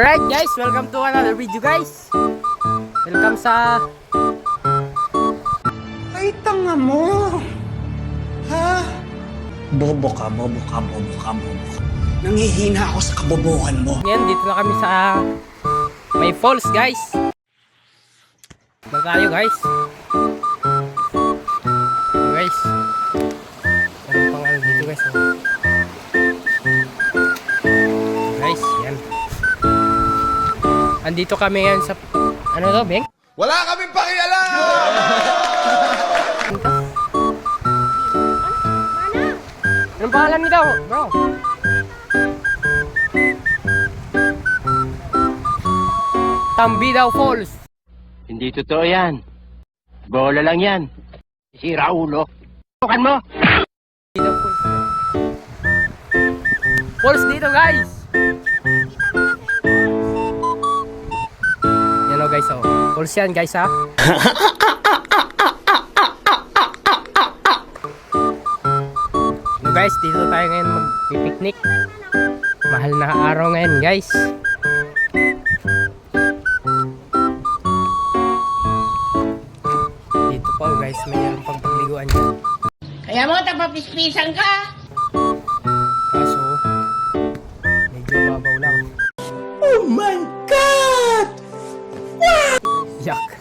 Alright guys, welcome to another video guys. Welcome sa... Ay, tanga mo! Ha? Bobo ka, bobo ka, bobo ka, bobo ka. Nangihina ako sa kabobohan mo. Ngayon, dito na kami sa... may falls guys. Magkayo guys. So, guys. Ano pang ano dito guys. Guys, yan. Andito kami ngayon sa... ano to, Beng? Wala kaming pakialam! Anong pangalan nito, bro? Tambidao Falls. Hindi totoo yan. Bola lang yan. Sira ulo. Tukan mo! Tambidao Falls. Falls dito guys. Yan o guys, oh. Falls yan guys ha. So guys, dito tayo ngayon mag-picnic. Mahal na araw ngayon guys. Dito po guys, mayroon pang pagliguan dyan. Kaya mo, tapapispisan ka! Kaso, medyo babaw lang. Oh my God! Yak.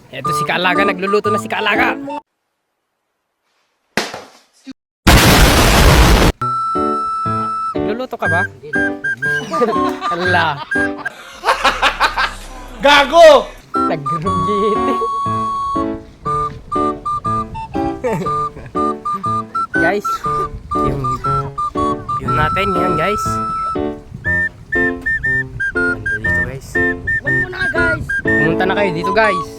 Eto si Kaalaga, nagluluto na si Kaalaga. Nagluluto ka ba? Ala, Gago! nagrugiti. Guys, yung view natin yan guys. Ganda dito guys. Huwag mo na guys! Pumunta na kayo dito guys.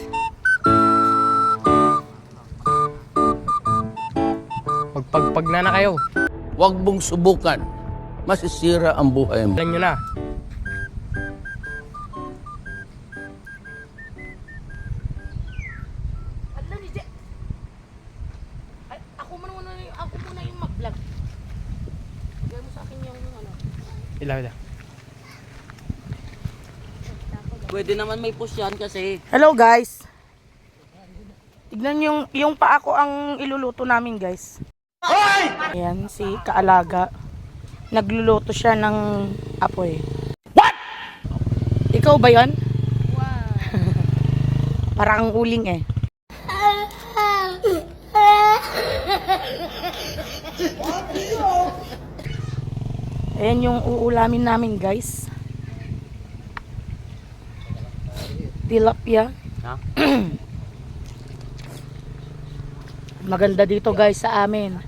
Magpagpag na kayo. Huwag mong subukan. Masisira ang buhay mo. Alam nyo na. Adla ni Je. Ay, ako muna yung mag-vlog. Gawin mo sa akin yung ano. Ila. Pwede naman may push yan kasi. Hello guys. Tignan yung paa ko ang iluluto namin guys. Ayan si Kaalaga. Nagluluto siya ng apoy. What? Ikaw ba 'yon? Wow! Parang ang uling eh. Ayan yung uulamin namin guys. Tilapia. Maganda dito guys sa amin.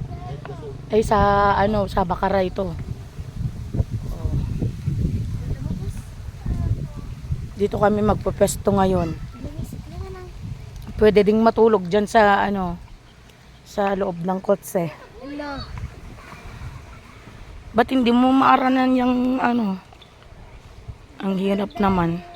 Ay sa ano, sa Bakaray ito. Dito kami magpepesto ngayon. Pwede ding matulog diyan sa ano, sa loob ng kotse. Ba't hindi mo maaranan yung ano? Ang hirap naman.